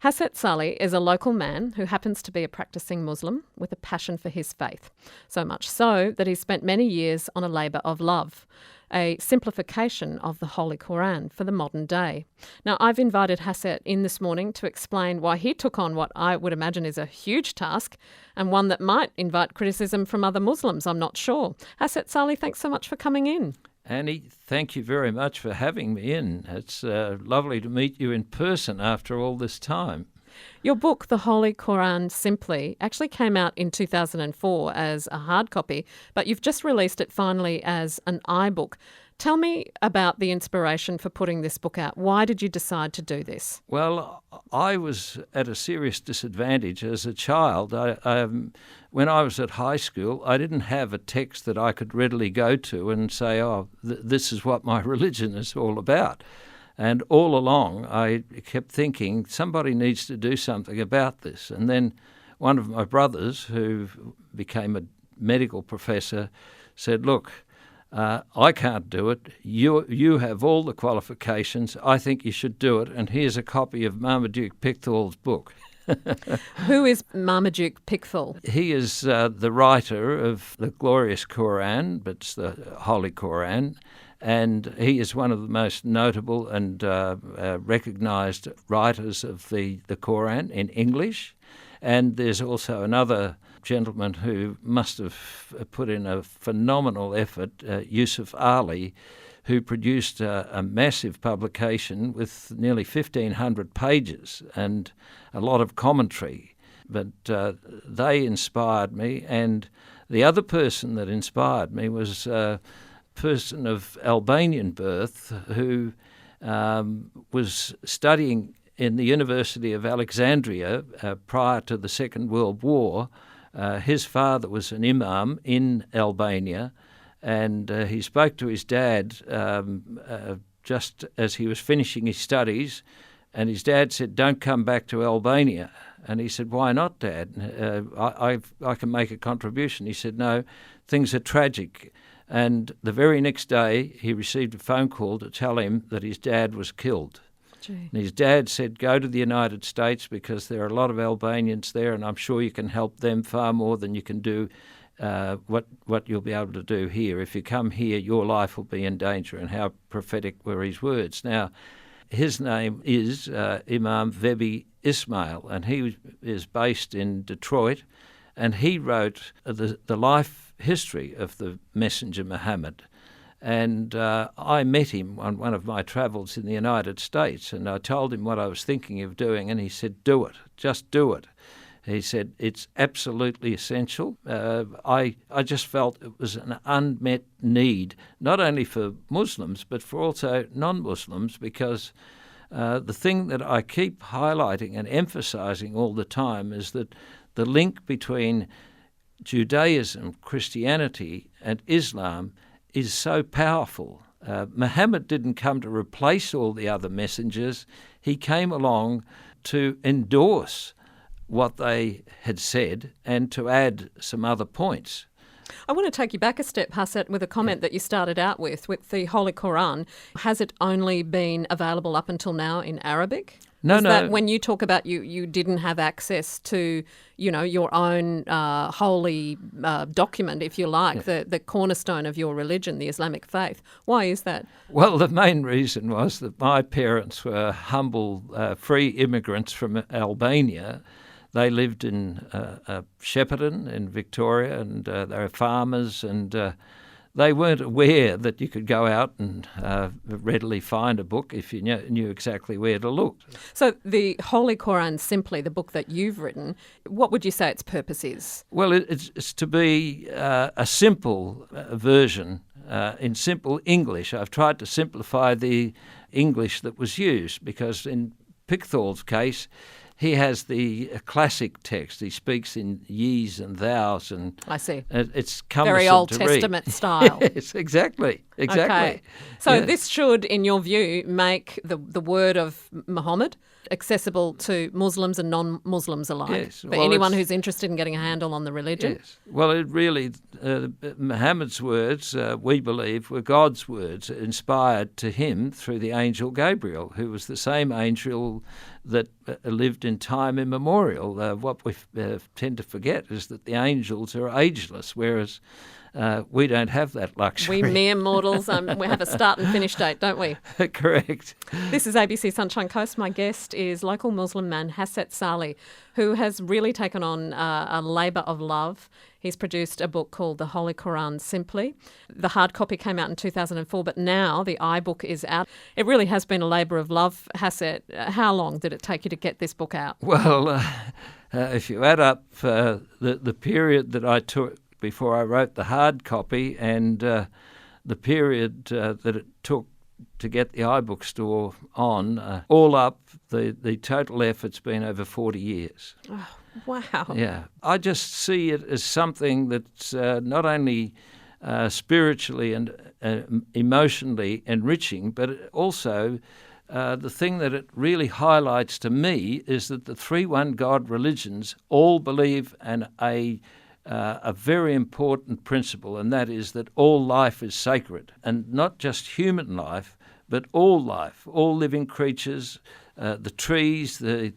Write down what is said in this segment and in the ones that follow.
Haset Sali is a local man who happens to be a practicing Muslim with a passion for his faith, so much so that he spent many years on a labour of love, a simplification of the Holy Quran for the modern day. Now, I've invited Haset in this morning to explain why he took on what I would imagine is a huge task and one that might invite criticism from other Muslims, I'm not sure. Haset Sali, thanks so much for coming in. Annie, thank you very much for having me in. It's lovely to meet you in person after all this time. Your book, The Holy Quran Simply, actually came out in 2004 as a hard copy, but you've just released it finally as an iBook. Tell me about the inspiration for putting this book out. Why did you decide to do this? Well, I was at a serious disadvantage as a child. When I was at high school, I didn't have a text that I could readily go to and say, this is what my religion is all about. And all along, I kept thinking, somebody needs to do something about this. And then one of my brothers, who became a medical professor, said, look, I can't do it. You have all the qualifications. I think you should do it. And here's a copy of Marmaduke Pickthall's book. Who is Marmaduke Pickthall? He is the writer of the glorious Quran, but it's the Holy Quran. And he is one of the most notable and recognised writers of the Quran in English. And there's also another gentleman who must have put in a phenomenal effort, Yusuf Ali, who produced a massive publication with nearly 1,500 pages and a lot of commentary. But they inspired me, and the other person that inspired me was a person of Albanian birth who was studying in the University of Alexandria prior to the Second World War. His father was an imam in Albania, and he spoke to his dad just as he was finishing his studies, and his dad said, "Don't come back to Albania." And he said, "Why not, Dad? I can make a contribution." He said, "No, things are tragic." And the very next day, he received a phone call to tell him that his dad was killed. And his dad said, "Go to the United States because there are a lot of Albanians there, and I'm sure you can help them far more than you can do what you'll be able to do here. If you come here, your life will be in danger." And how prophetic were his words. Now, his name is Imam Vebi Ismail, and he is based in Detroit, and he wrote the life history of the Messenger Muhammad. And I met him on one of my travels in the United States, and I told him what I was thinking of doing, and he said, "Do it, just do it." He said, "It's absolutely essential." I just felt it was an unmet need, not only for Muslims, but for also non-Muslims, because the thing that I keep highlighting and emphasizing all the time is that the link between Judaism, Christianity, and Islam is so powerful. Muhammad didn't come to replace all the other messengers. He came along to endorse what they had said and to add some other points. I want to take you back a step, Haset, with a comment that you started out with the Holy Quran. Has it only been available up until now in Arabic? No. That when you talk about you didn't have access to, your own holy document, if you like, the cornerstone of your religion, the Islamic faith. Why is that? Well, the main reason was that my parents were humble, free immigrants from Albania. They lived in Shepparton in Victoria, and they were farmers, and they weren't aware that you could go out and readily find a book if you knew exactly where to look. So the Holy Quran Simply, the book that you've written, what would you say its purpose is? Well, it's to be a simple version in simple English. I've tried to simplify the English that was used because in Pickthall's case, he has the classic text. He speaks in ye's and thous, and I see. It's cumbersome very Old to Testament read. style. Yes, exactly. Okay. So this should, in your view, make the word of Muhammad accessible to Muslims and non-Muslims alike. Yes. For anyone who's interested in getting a handle on the religion. Yes. Well, it really, Muhammad's words, we believe, were God's words, inspired to him through the angel Gabriel, who was the same angel that lived in time immemorial. What we tend to forget is that the angels are ageless, whereas we don't have that luxury. We mere mortals, we have a start and finish date, don't we? Correct. This is ABC Sunshine Coast. My guest is local Muslim man Haset Sali, who has really taken on a labour of love. He's produced a book called The Holy Quran Simply. The hard copy came out in 2004, but now the iBook is out. It really has been a labour of love. Haset, how long did it take you to get this book out? Well, if you add up the period that I took before I wrote the hard copy and the period that it took to get the iBook store on, all up, the total effort's been over 40 years. Oh, wow. Yeah. I just see it as something that's not only spiritually and emotionally enriching, but also the thing that it really highlights to me is that the three one God religions all believe in a very important principle, and that is that all life is sacred, and not just human life, but all life, all living creatures, the trees, the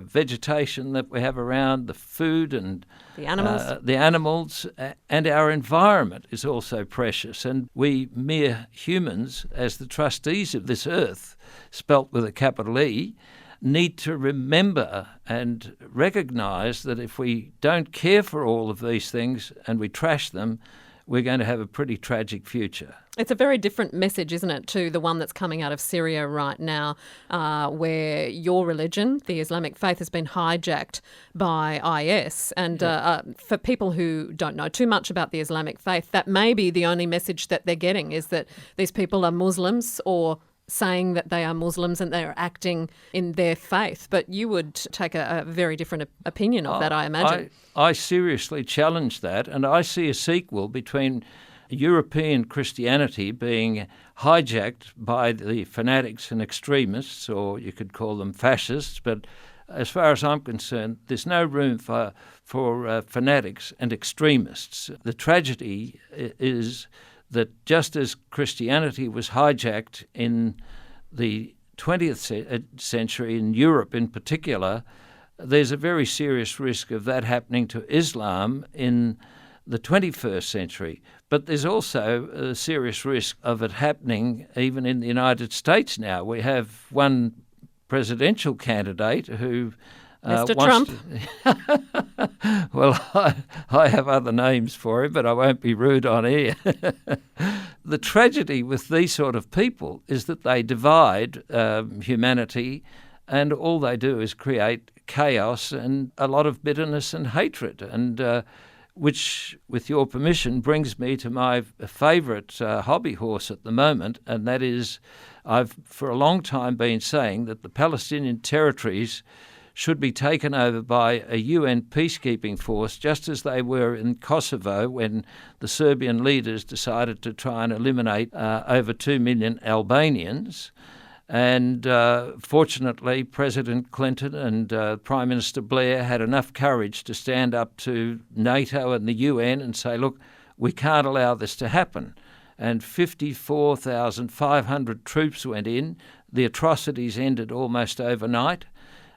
vegetation that we have around, the food and the animals, and our environment is also precious. And we mere humans, as the trustees of this earth, spelt with a capital E, need to remember and recognise that if we don't care for all of these things and we trash them, we're going to have a pretty tragic future. It's a very different message, isn't it, to the one that's coming out of Syria right now, where your religion, the Islamic faith, has been hijacked by IS. And for people who don't know too much about the Islamic faith, that may be the only message that they're getting, is that these people are Muslims or saying that they are Muslims and they are acting in their faith. But you would take a very different opinion of that, I imagine. I seriously challenge that, and I see a sequel between European Christianity being hijacked by the fanatics and extremists, or you could call them fascists, but as far as I'm concerned, there's no room for fanatics and extremists. The tragedy is that just as Christianity was hijacked in the 20th century, in Europe in particular, there's a very serious risk of that happening to Islam in the 21st century. But there's also a serious risk of it happening even in the United States now. We have one presidential candidate who Mr. Trump. Well, I have other names for him, but I won't be rude on air. The tragedy with these sort of people is that they divide humanity, and all they do is create chaos and a lot of bitterness and hatred, and which, with your permission, brings me to my favourite hobby horse at the moment, and that is I've for a long time been saying that the Palestinian territories should be taken over by a UN peacekeeping force, just as they were in Kosovo when the Serbian leaders decided to try and eliminate over 2 million Albanians. And fortunately, President Clinton and Prime Minister Blair had enough courage to stand up to NATO and the UN and say, look, we can't allow this to happen. And 54,500 troops went in. The atrocities ended almost overnight.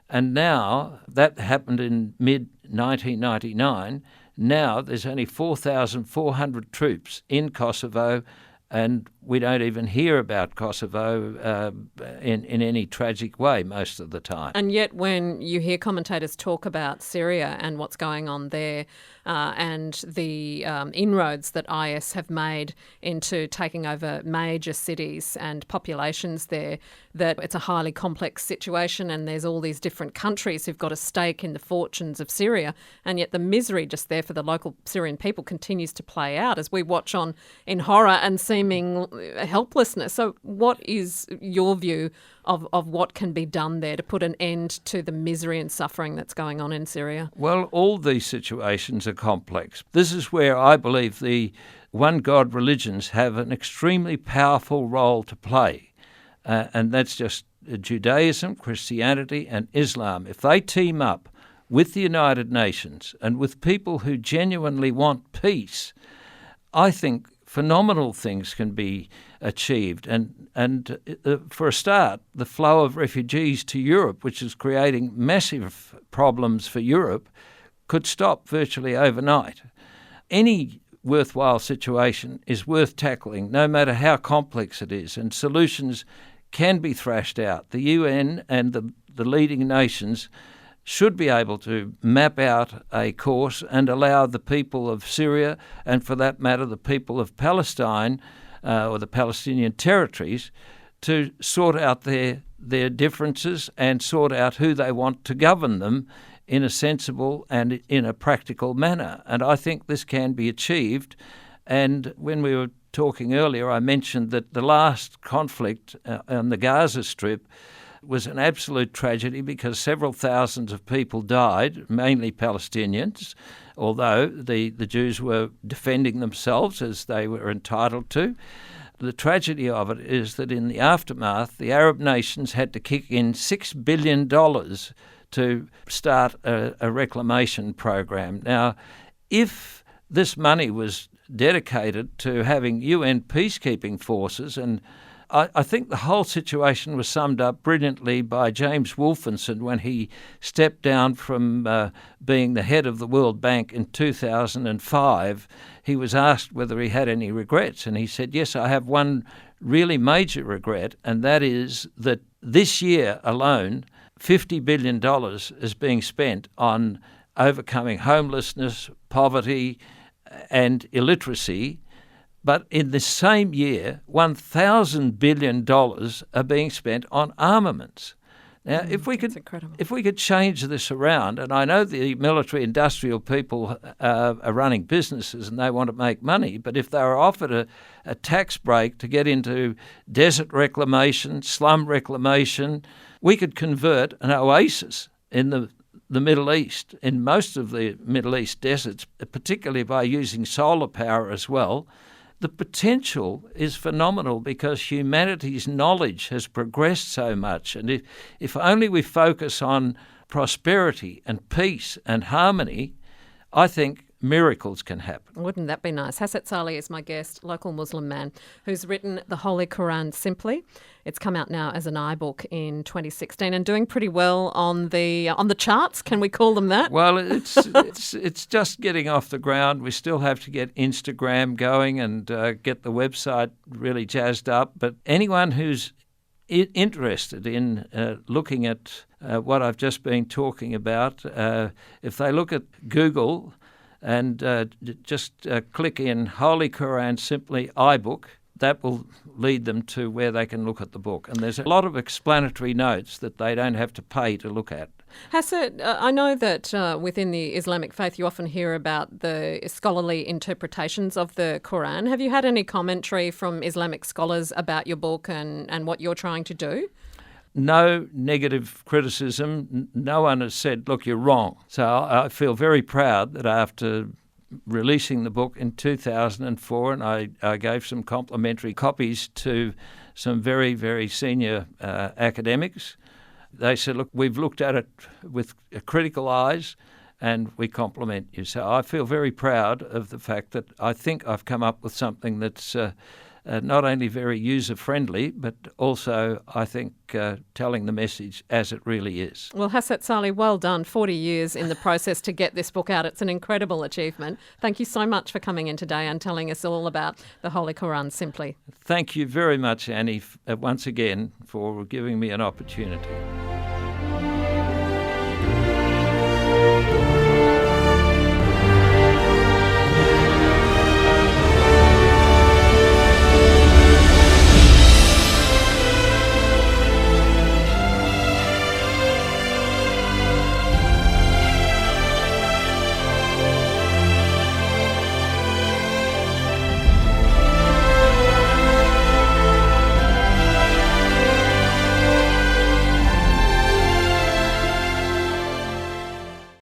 And now, that happened in mid-1999, now there's only 4,400 troops in Kosovo, and we don't even hear about Kosovo in any tragic way most of the time. And yet when you hear commentators talk about Syria and what's going on there, and the inroads that IS have made into taking over major cities and populations there, that it's a highly complex situation and there's all these different countries who've got a stake in the fortunes of Syria, and yet the misery just there for the local Syrian people continues to play out as we watch on in horror and seeming helplessness. So what is your view of what can be done there to put an end to the misery and suffering that's going on in Syria? Well, all these situations are complex. This is where I believe the one God religions have an extremely powerful role to play, and that's just Judaism, Christianity and Islam. If they team up with the United Nations and with people who genuinely want peace, I think phenomenal things can be achieved. And for a start, the flow of refugees to Europe, which is creating massive problems for Europe, could stop virtually overnight. Any worthwhile situation is worth tackling, no matter how complex it is, and solutions can be thrashed out. The UN and the leading nations should be able to map out a course and allow the people of Syria, and for that matter the people of Palestine or the Palestinian territories, to sort out their differences and sort out who they want to govern them in a sensible and in a practical manner. And I think this can be achieved. And when we were talking earlier, I mentioned that the last conflict on the Gaza Strip was an absolute tragedy because several thousands of people died, mainly Palestinians, although the Jews were defending themselves as they were entitled to. The tragedy of it is that in the aftermath, the Arab nations had to kick in $6 billion to start a reclamation program. Now, if this money was dedicated to having UN peacekeeping forces, and I think the whole situation was summed up brilliantly by James Wolfensohn when he stepped down from being the head of the World Bank in 2005. He was asked whether he had any regrets, and he said, yes, I have one really major regret, and that is that this year alone, $50 billion is being spent on overcoming homelessness, poverty, and illiteracy. But in the same year, $1,000 billion are being spent on armaments. Now, if we could change this around, and I know the military-industrial people are running businesses and they want to make money, but if they were offered a tax break to get into desert reclamation, slum reclamation, we could convert an oasis in the Middle East, in most of the Middle East deserts, particularly by using solar power as well. The potential is phenomenal because humanity's knowledge has progressed so much. And if only we focus on prosperity and peace and harmony, I think miracles can happen. Wouldn't that be nice? Haset Sali is my guest, local Muslim man who's written The Holy Quran Simply. It's come out now as an iBook in 2016 and doing pretty well on the charts. Can we call them that? Well, it's just getting off the ground. We still have to get Instagram going and get the website really jazzed up. But anyone who's interested in looking at what I've just been talking about, if they look at Google and just click in Holy Quran Simply iBook, that will lead them to where they can look at the book. And there's a lot of explanatory notes that they don't have to pay to look at. Haset, I know that within the Islamic faith you often hear about the scholarly interpretations of the Quran. Have you had any commentary from Islamic scholars about your book and what you're trying to do? No negative criticism. No one has said, look, you're wrong. So I feel very proud that after releasing the book in 2004, and I gave some complimentary copies to some very, very senior academics. They said, look, we've looked at it with critical eyes and we compliment you. So I feel very proud of the fact that I think I've come up with something that's not only very user-friendly, but also, I think, telling the message as it really is. Well, Haset Sali, well done. 40 years in the process to get this book out. It's an incredible achievement. Thank you so much for coming in today and telling us all about the Holy Quran Simply. Thank you very much, Annie, once again, for giving me an opportunity.